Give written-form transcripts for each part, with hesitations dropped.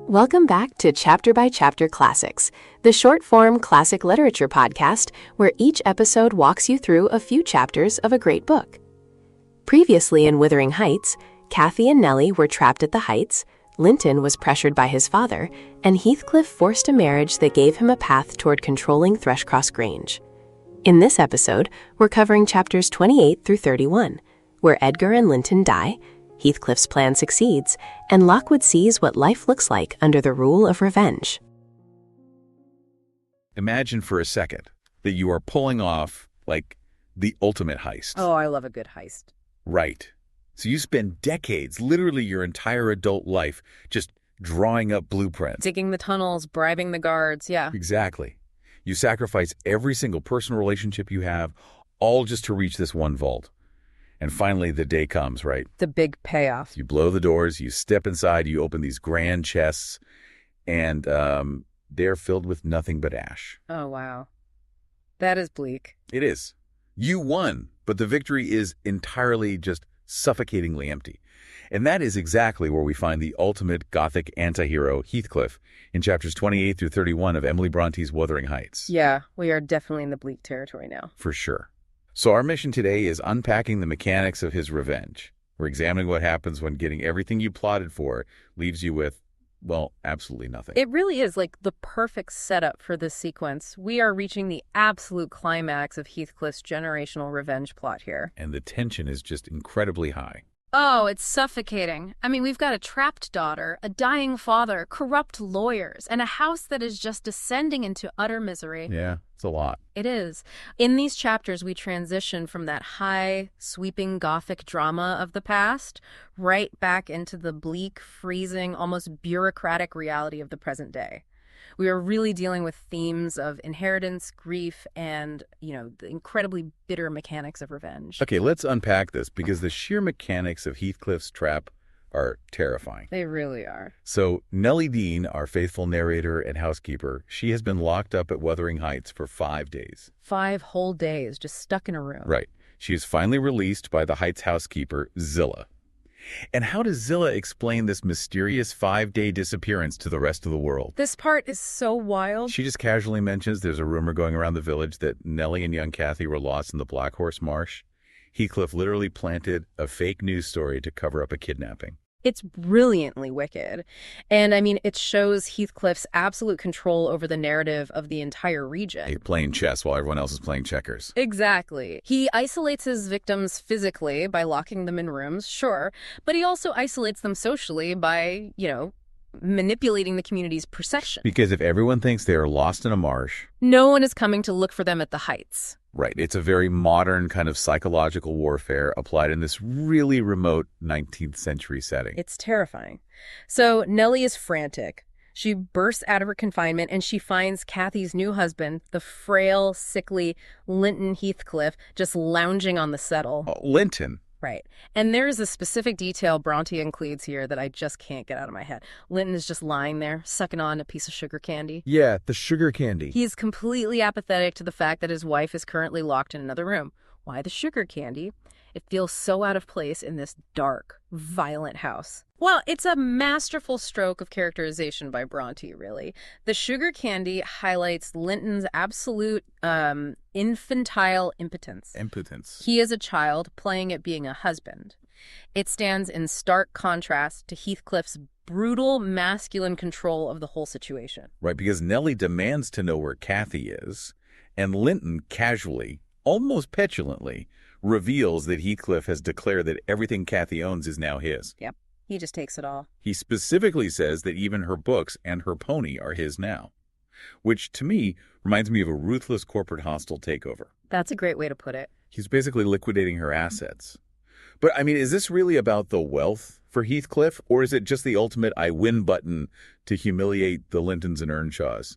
Welcome back to Chapter by Chapter Classics, the short-form classic literature podcast where each episode walks you through a few chapters of a great book. Previously in Wuthering Heights, Cathy and Nelly were trapped at the Heights, Linton was pressured by his father, and Heathcliff forced a marriage that gave him a path toward controlling Thrushcross Grange. In this episode, we're covering chapters 28 through 31, where Edgar and Linton die, Heathcliff's plan succeeds, and Lockwood sees what life looks like under the rule of revenge. Imagine for a second that you are pulling off, the ultimate heist. Oh, I love a good heist. Right. So you spend decades, literally your entire adult life, just drawing up blueprints. Digging the tunnels, bribing the guards, yeah. Exactly. You sacrifice every single personal relationship you have, all just to reach this one vault. And finally, the day comes, right? The big payoff. You blow the doors, you step inside, you open these grand chests, and they're filled with nothing but ash. Oh, wow. That is bleak. It is. You won, but the victory is entirely just suffocatingly empty. And that is exactly where we find the ultimate Gothic antihero, Heathcliff, in chapters 28 through 31 of Emily Bronte's Wuthering Heights. Yeah, we are definitely in the bleak territory now. For sure. So our mission today is unpacking the mechanics of his revenge. We're examining what happens when getting everything you plotted for leaves you with, well, absolutely nothing. It really is like the perfect setup for this sequence. We are reaching the absolute climax of Heathcliff's generational revenge plot here. And the tension is just incredibly high. Oh, it's suffocating. I mean, we've got a trapped daughter, a dying father, corrupt lawyers, and a house that is just descending into utter misery. Yeah, it's a lot. It is. In these chapters, we transition from that high, sweeping Gothic drama of the past right back into the bleak, freezing, almost bureaucratic reality of the present day. We are really dealing with themes of inheritance, grief, and, the incredibly bitter mechanics of revenge. Okay, let's unpack this because the sheer mechanics of Heathcliff's trap are terrifying. They really are. So Nelly Dean, our faithful narrator and housekeeper, she has been locked up at Wuthering Heights for 5 days. 5 whole days, just stuck in a room. Right. She is finally released by the Heights housekeeper, Zillah. And how does Zillah explain this mysterious 5-day disappearance to the rest of the world? This part is so wild. She just casually mentions there's a rumor going around the village that Nelly and young Cathy were lost in the Black Horse Marsh. Heathcliff literally planted a fake news story to cover up a kidnapping. It's brilliantly wicked. And it shows Heathcliff's absolute control over the narrative of the entire region. Hey, playing chess while everyone else is playing checkers. Exactly. He isolates his victims physically by locking them in rooms, sure, but he also isolates them socially by, manipulating the community's perception. Because if everyone thinks they are lost in a marsh, no one is coming to look for them at the Heights. Right. It's a very modern kind of psychological warfare applied in this really remote 19th century setting. It's terrifying. So Nelly is frantic. She bursts out of her confinement and she finds Cathy's new husband, the frail, sickly Linton Heathcliff, just lounging on the settle. Oh, Linton? Right. And there is a specific detail Bronte includes here that I just can't get out of my head. Linton is just lying there, sucking on a piece of sugar candy. Yeah, the sugar candy. He's completely apathetic to the fact that his wife is currently locked in another room. Why the sugar candy? It feels so out of place in this dark, violent house. Well, it's a masterful stroke of characterization by Bronte, really. The sugar candy highlights Linton's absolute infantile impotence. He is a child playing at being a husband. It stands in stark contrast to Heathcliff's brutal masculine control of the whole situation. Right, because Nelly demands to know where Cathy is, and Linton casually, almost petulantly, reveals that Heathcliff has declared that everything Cathy owns is now his. Yep, he just takes it all. He specifically says that even her books and her pony are his now, which to me reminds me of a ruthless corporate hostile takeover. That's a great way to put it. He's basically liquidating her assets. But, is this really about the wealth for Heathcliff, or is it just the ultimate I win button to humiliate the Lintons and Earnshaws?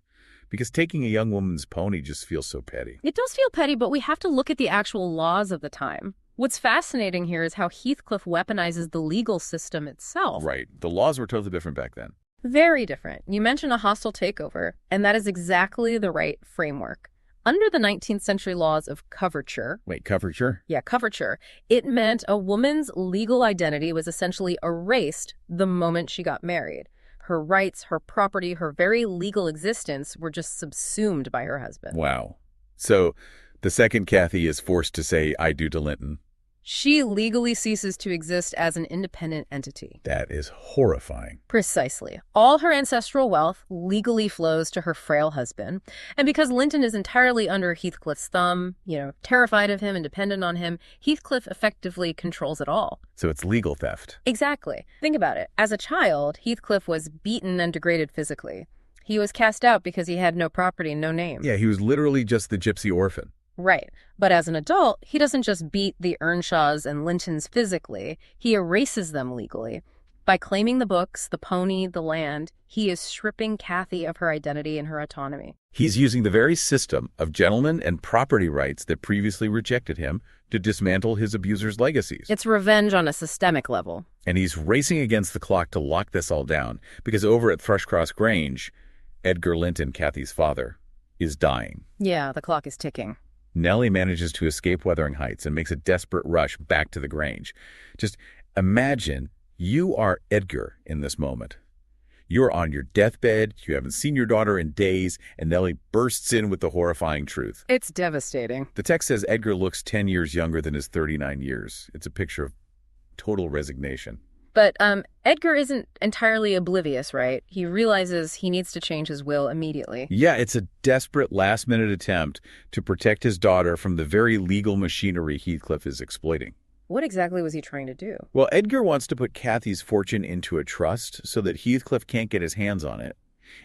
Because taking a young woman's pony just feels so petty. It does feel petty, but we have to look at the actual laws of the time. What's fascinating here is how Heathcliff weaponizes the legal system itself. Right. The laws were totally different back then. Very different. You mentioned a hostile takeover, and that is exactly the right framework. Under the 19th century laws of coverture... Wait, coverture? Yeah, coverture. It meant a woman's legal identity was essentially erased the moment she got married. Her rights, her property, her very legal existence were just subsumed by her husband. Wow. So the second Cathy is forced to say, I do to Linton. She legally ceases to exist as an independent entity. That is horrifying. Precisely. All her ancestral wealth legally flows to her frail husband. And because Linton is entirely under Heathcliff's thumb, terrified of him and dependent on him, Heathcliff effectively controls it all. So it's legal theft. Exactly. Think about it. As a child, Heathcliff was beaten and degraded physically. He was cast out because he had no property, no name. Yeah, he was literally just the gypsy orphan. Right. But as an adult, he doesn't just beat the Earnshaws and Lintons physically, he erases them legally. By claiming the books, the pony, the land, he is stripping Cathy of her identity and her autonomy. He's using the very system of gentlemen and property rights that previously rejected him to dismantle his abuser's legacies. It's revenge on a systemic level. And he's racing against the clock to lock this all down, because over at Thrushcross Grange, Edgar Linton, Cathy's father, is dying. Yeah, the clock is ticking. Nelly manages to escape Wuthering Heights and makes a desperate rush back to the Grange. Just imagine you are Edgar in this moment. You're on your deathbed, you haven't seen your daughter in days, and Nelly bursts in with the horrifying truth. It's devastating. The text says Edgar looks 10 years younger than his 39 years. It's a picture of total resignation. But Edgar isn't entirely oblivious, right? He realizes he needs to change his will immediately. Yeah, it's a desperate last-minute attempt to protect his daughter from the very legal machinery Heathcliff is exploiting. What exactly was he trying to do? Well, Edgar wants to put Cathy's fortune into a trust so that Heathcliff can't get his hands on it.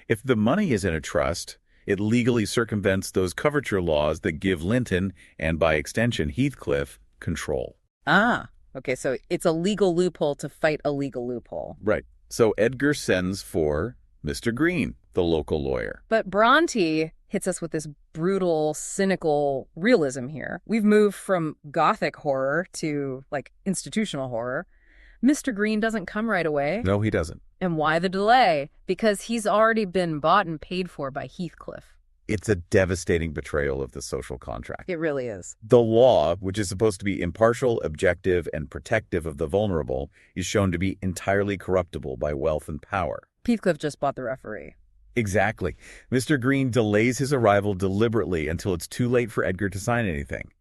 If the money is in a trust, it legally circumvents those coverture laws that give Linton, and by extension Heathcliff, control. Ah. Okay, so it's a legal loophole to fight a legal loophole. Right. So Edgar sends for Mr. Green, the local lawyer. But Bronte hits us with this brutal, cynical realism here. We've moved from gothic horror to, institutional horror. Mr. Green doesn't come right away. No, he doesn't. And why the delay? Because he's already been bought and paid for by Heathcliff. It's a devastating betrayal of the social contract. It really is. The law, which is supposed to be impartial, objective, and protective of the vulnerable, is shown to be entirely corruptible by wealth and power. Heathcliff just bought the referee. Exactly. Mr. Green delays his arrival deliberately until it's too late for Edgar to sign anything.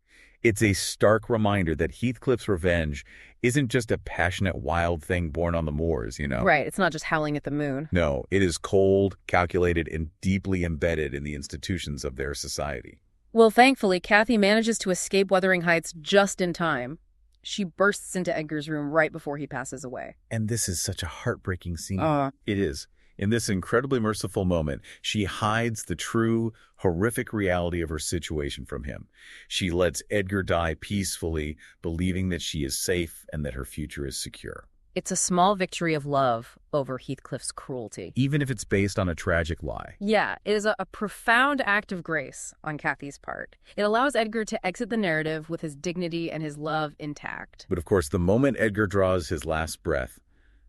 It's a stark reminder that Heathcliff's revenge isn't just a passionate, wild thing born on the moors, Right, it's not just howling at the moon. No, it is cold, calculated, and deeply embedded in the institutions of their society. Well, thankfully, Cathy manages to escape Wuthering Heights just in time. She bursts into Edgar's room right before he passes away. And this is such a heartbreaking scene. It is. In this incredibly merciful moment, she hides the true, horrific reality of her situation from him. She lets Edgar die peacefully, believing that she is safe and that her future is secure. It's a small victory of love over Heathcliff's cruelty. Even if it's based on a tragic lie. Yeah, it is a profound act of grace on Cathy's part. It allows Edgar to exit the narrative with his dignity and his love intact. But of course, the moment Edgar draws his last breath,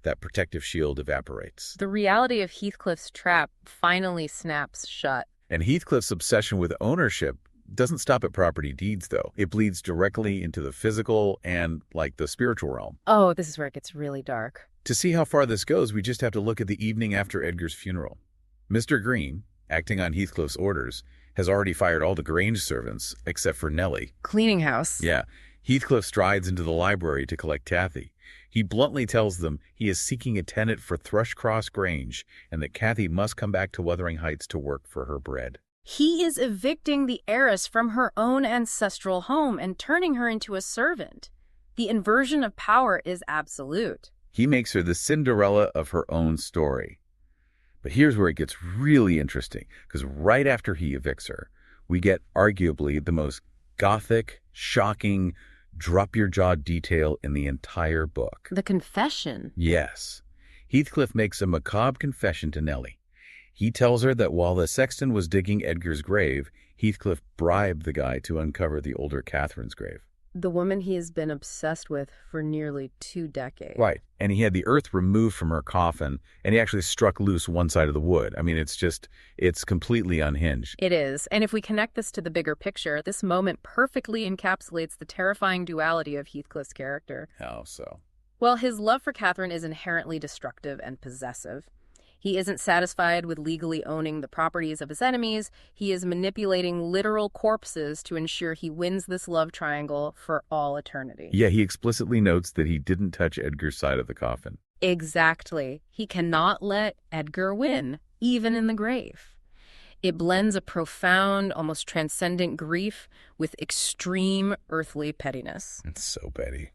that protective shield evaporates. The reality of Heathcliff's trap finally snaps shut. And Heathcliff's obsession with ownership doesn't stop at property deeds, though. It bleeds directly into the physical and, the spiritual realm. Oh, this is where it gets really dark. To see how far this goes, we just have to look at the evening after Edgar's funeral. Mr. Green, acting on Heathcliff's orders, has already fired all the Grange servants, except for Nelly. Cleaning house. Yeah. Heathcliff strides into the library to collect Cathy. He bluntly tells them he is seeking a tenant for Thrushcross Grange and that Cathy must come back to Wuthering Heights to work for her bread. He is evicting the heiress from her own ancestral home and turning her into a servant. The inversion of power is absolute. He makes her the Cinderella of her own story. But here's where it gets really interesting, because right after he evicts her, we get arguably the most gothic, shocking, drop-your-jaw detail in the entire book. The confession. Yes. Heathcliff makes a macabre confession to Nelly. He tells her that while the sexton was digging Edgar's grave, Heathcliff bribed the guy to uncover the older Catherine's grave. The woman he has been obsessed with for nearly 2 decades. Right. And he had the earth removed from her coffin, and he actually struck loose one side of the wood. I mean, it's completely unhinged. It is. And if we connect this to the bigger picture, this moment perfectly encapsulates the terrifying duality of Heathcliff's character. How so? Well, his love for Catherine is inherently destructive and possessive. He isn't satisfied with legally owning the properties of his enemies. He is manipulating literal corpses to ensure he wins this love triangle for all eternity. Yeah, he explicitly notes that he didn't touch Edgar's side of the coffin. Exactly. He cannot let Edgar win, even in the grave. It blends a profound, almost transcendent grief with extreme earthly pettiness. It's so petty.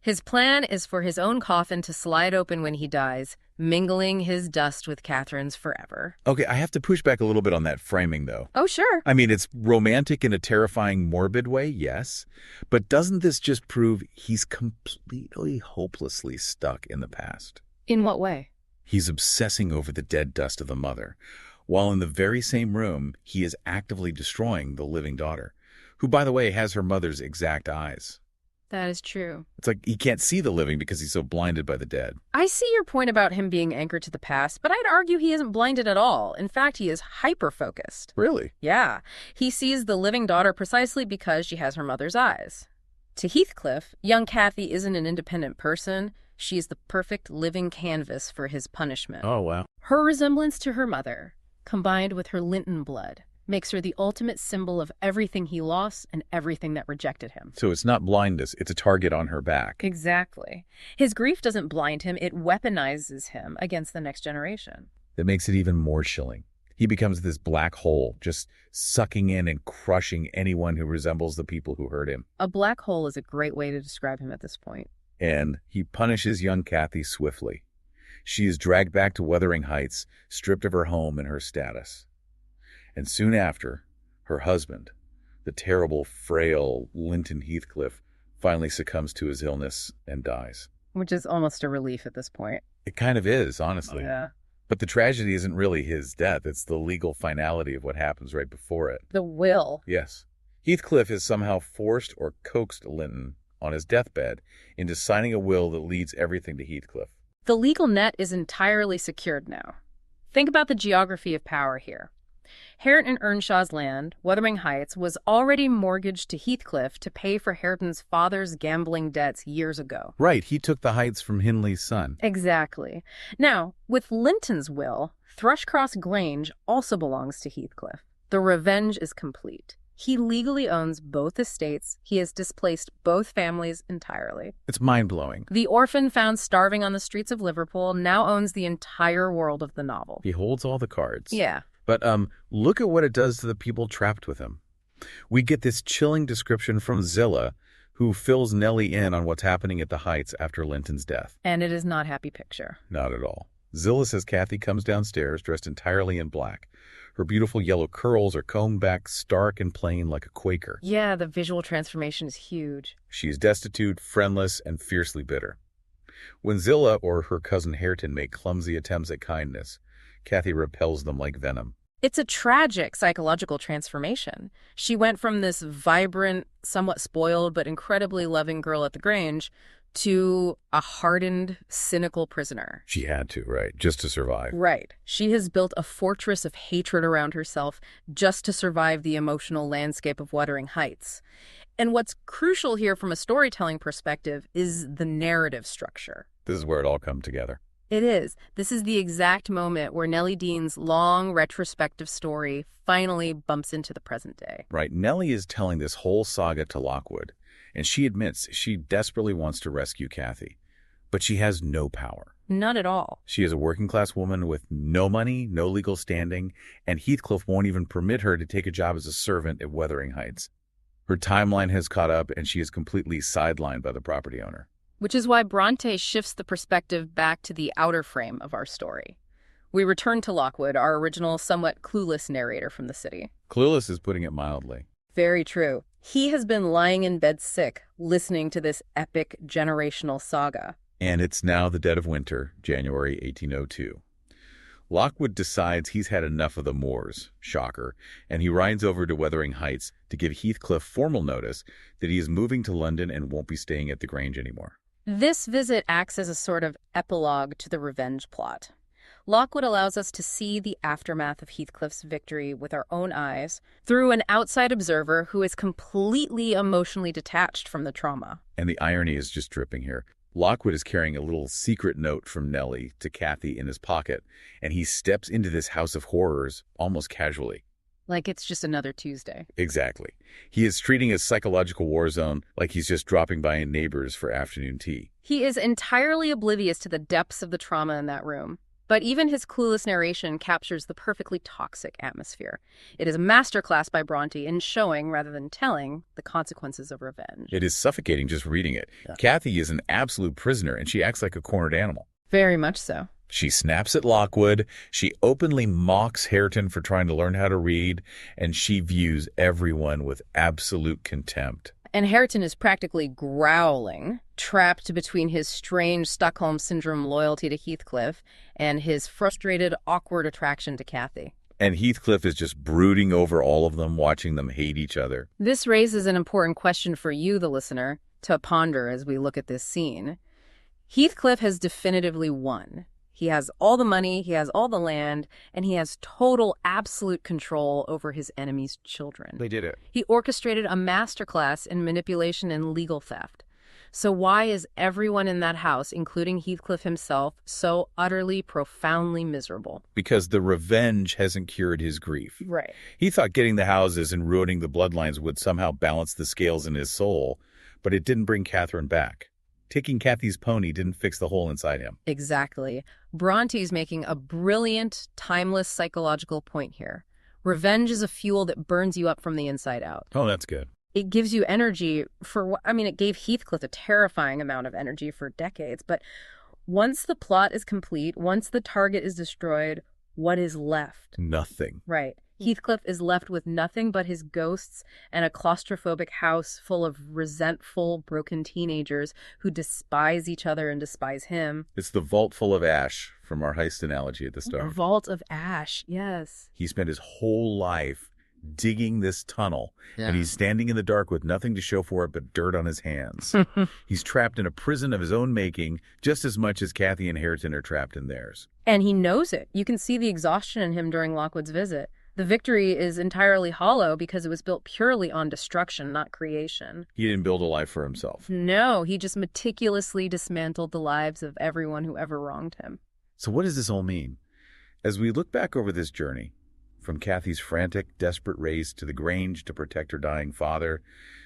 His plan is for his own coffin to slide open when he dies, mingling his dust with Catherine's forever. Okay, I have to push back a little bit on that framing, though. Oh, sure. I mean, it's romantic in a terrifying, morbid way, yes. But doesn't this just prove he's completely, hopelessly stuck in the past? In what way? He's obsessing over the dead dust of the mother, while in the very same room, he is actively destroying the living daughter, who, by the way, has her mother's exact eyes. That is true. It's like he can't see the living because he's so blinded by the dead. I see your point about him being anchored to the past, but I'd argue he isn't blinded at all. In fact, he is hyper-focused. Really? Yeah. He sees the living daughter precisely because she has her mother's eyes. To Heathcliff, young Cathy isn't an independent person. She is the perfect living canvas for his punishment. Oh, wow. Her resemblance to her mother, combined with her Linton blood, makes her the ultimate symbol of everything he lost and everything that rejected him. So it's not blindness, it's a target on her back. Exactly. His grief doesn't blind him, it weaponizes him against the next generation. That makes it even more chilling. He becomes this black hole, just sucking in and crushing anyone who resembles the people who hurt him. A black hole is a great way to describe him at this point. And he punishes young Cathy swiftly. She is dragged back to Wuthering Heights, stripped of her home and her status. And soon after, her husband, the terrible, frail Linton Heathcliff, finally succumbs to his illness and dies. Which is almost a relief at this point. It kind of is, honestly. Yeah. But the tragedy isn't really his death. It's the legal finality of what happens right before it. The will. Yes. Heathcliff is somehow forced or coaxed Linton on his deathbed into signing a will that leads everything to Heathcliff. The legal net is entirely secured now. Think about the geography of power here. Hareton and Earnshaw's land, Wuthering Heights, was already mortgaged to Heathcliff to pay for Hareton's father's gambling debts years ago. Right, he took the heights from Hindley's son. Exactly. Now, with Linton's will, Thrushcross Grange also belongs to Heathcliff. The revenge is complete. He legally owns both estates. He has displaced both families entirely. It's mind-blowing. The orphan found starving on the streets of Liverpool now owns the entire world of the novel. He holds all the cards. Yeah. But look at what it does to the people trapped with him. We get this chilling description from Zillah, who fills Nelly in on what's happening at the Heights after Linton's death. And it is not a happy picture. Not at all. Zillah says Cathy comes downstairs dressed entirely in black. Her beautiful yellow curls are combed back stark and plain like a Quaker. Yeah, the visual transformation is huge. She is destitute, friendless, and fiercely bitter. When Zillah or her cousin Hareton make clumsy attempts at kindness, Cathy repels them like venom. It's a tragic psychological transformation. She went from this vibrant, somewhat spoiled, but incredibly loving girl at the Grange to a hardened, cynical prisoner. She had to, right? Just to survive. Right. She has built a fortress of hatred around herself just to survive the emotional landscape of Wuthering Heights. And what's crucial here from a storytelling perspective is the narrative structure. This is where it all comes together. It is. This is the exact moment where Nelly Dean's long retrospective story finally bumps into the present day. Right. Nelly is telling this whole saga to Lockwood, and she admits she desperately wants to rescue Cathy, but she has no power. None at all. She is a working-class woman with no money, no legal standing, and Heathcliff won't even permit her to take a job as a servant at Wuthering Heights. Her timeline has caught up, and she is completely sidelined by the property owner. Which is why Bronte shifts the perspective back to the outer frame of our story. We return to Lockwood, our original, somewhat clueless narrator from the city. Clueless is putting it mildly. Very true. He has been lying in bed sick, listening to this epic generational saga. And it's now the dead of winter, January 1802. Lockwood decides he's had enough of the moors, shocker, and he rides over to Wuthering Heights to give Heathcliff formal notice that he is moving to London and won't be staying at the Grange anymore. This visit acts as a sort of epilogue to the revenge plot. Lockwood allows us to see the aftermath of Heathcliff's victory with our own eyes through an outside observer who is completely emotionally detached from the trauma. And the irony is just dripping here. Lockwood is carrying a little secret note from Nelly to Cathy in his pocket, and he steps into this house of horrors almost casually. Like it's just another Tuesday. Exactly. He is treating his psychological war zone like he's just dropping by a neighbor's for afternoon tea. He is entirely oblivious to the depths of the trauma in that room. But even his clueless narration captures the perfectly toxic atmosphere. It is a masterclass by Bronte in showing, rather than telling, the consequences of revenge. It is suffocating just reading it. Yeah. Cathy is an absolute prisoner, and she acts like a cornered animal. Very much so. She snaps at Lockwood, she openly mocks Hareton for trying to learn how to read, and she views everyone with absolute contempt. And Hareton is practically growling, trapped between his strange Stockholm Syndrome loyalty to Heathcliff and his frustrated, awkward attraction to Cathy. And Heathcliff is just brooding over all of them, watching them hate each other. This raises an important question for you, the listener, to ponder as we look at this scene. Heathcliff has definitively won. He has all the money, he has all the land, and he has total, absolute control over his enemy's children. They did it. He orchestrated a masterclass in manipulation and legal theft. So why is everyone in that house, including Heathcliff himself, so utterly, profoundly miserable? Because the revenge hasn't cured his grief. Right. He thought getting the houses and ruining the bloodlines would somehow balance the scales in his soul, but it didn't bring Catherine back. Taking Cathy's pony didn't fix the hole inside him. Exactly. Bronte's making a brilliant, timeless psychological point here. Revenge is a fuel that burns you up from the inside out. Oh, that's good. It gives you energy for, it gave Heathcliff a terrifying amount of energy for decades. But once the plot is complete, once the target is destroyed, what is left? Nothing. Right. Heathcliff is left with nothing but his ghosts and a claustrophobic house full of resentful, broken teenagers who despise each other and despise him. It's the vault full of ash from our heist analogy at the start. A vault of ash, yes. He spent his whole life digging this tunnel, and he's standing in the dark with nothing to show for it but dirt on his hands. He's trapped in a prison of his own making just as much as Cathy and Hareton are trapped in theirs. And he knows it. You can see the exhaustion in him during Lockwood's visit. The victory is entirely hollow because it was built purely on destruction, not creation. He didn't build a life for himself. No, he just meticulously dismantled the lives of everyone who ever wronged him. So what does this all mean? As we look back over this journey, from Cathy's frantic, desperate race to the Grange to protect her dying father,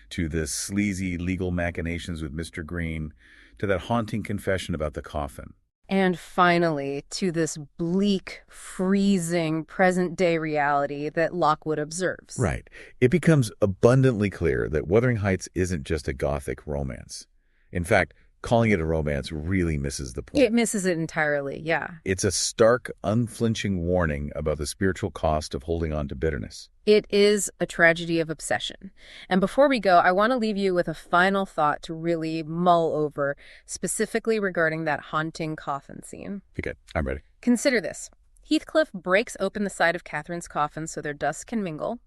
to the sleazy legal machinations with Mr. Green, to that haunting confession about the coffin. And finally, to this bleak, freezing, present-day reality that Lockwood observes. Right. It becomes abundantly clear that Wuthering Heights isn't just a Gothic romance. In fact, calling it a romance really misses the point. It misses it entirely, yeah. It's a stark, unflinching warning about the spiritual cost of holding on to bitterness. It is a tragedy of obsession. And before we go, I want to leave you with a final thought to really mull over, specifically regarding that haunting coffin scene. Okay, I'm ready. Consider this. Heathcliff breaks open the side of Catherine's coffin so their dust can mingle.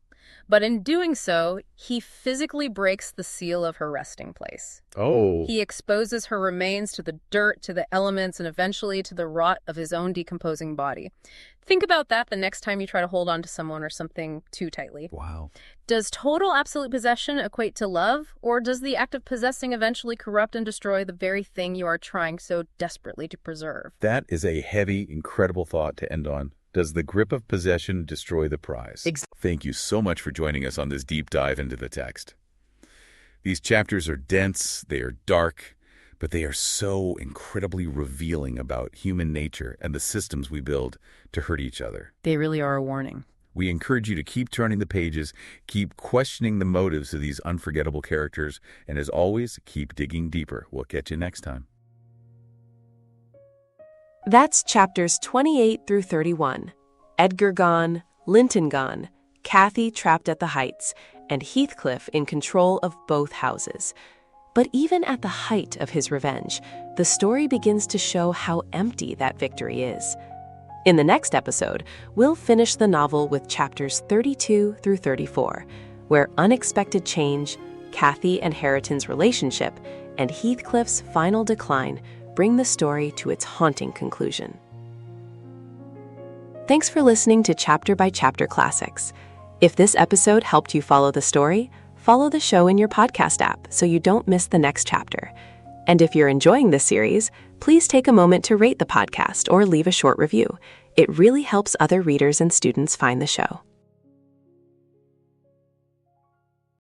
But in doing so, he physically breaks the seal of her resting place. Oh. He exposes her remains to the dirt, to the elements, and eventually to the rot of his own decomposing body. Think about that the next time you try to hold on to someone or something too tightly. Wow. Does total absolute possession equate to love, or does the act of possessing eventually corrupt and destroy the very thing you are trying so desperately to preserve? That is a heavy, incredible thought to end on. Does the grip of possession destroy the prize? Thank you so much for joining us on this deep dive into the text. These chapters are dense, they are dark, but they are so incredibly revealing about human nature and the systems we build to hurt each other. They really are a warning. We encourage you to keep turning the pages, keep questioning the motives of these unforgettable characters, and as always, keep digging deeper. We'll catch you next time. That's chapters 28 through 31. Edgar gone, Linton gone, Cathy trapped at the Heights, and Heathcliff in control of both houses. But even at the height of his revenge, the story begins to show how empty that victory is. In the next episode, we'll finish the novel with chapters 32 through 34, where unexpected change, Cathy and Hareton's relationship, and Heathcliff's final decline bring the story to its haunting conclusion. Thanks for listening to Chapter by Chapter Classics. If this episode helped you follow the story, follow the show in your podcast app so you don't miss the next chapter. And if you're enjoying this series, please take a moment to rate the podcast or leave a short review. It really helps other readers and students find the show.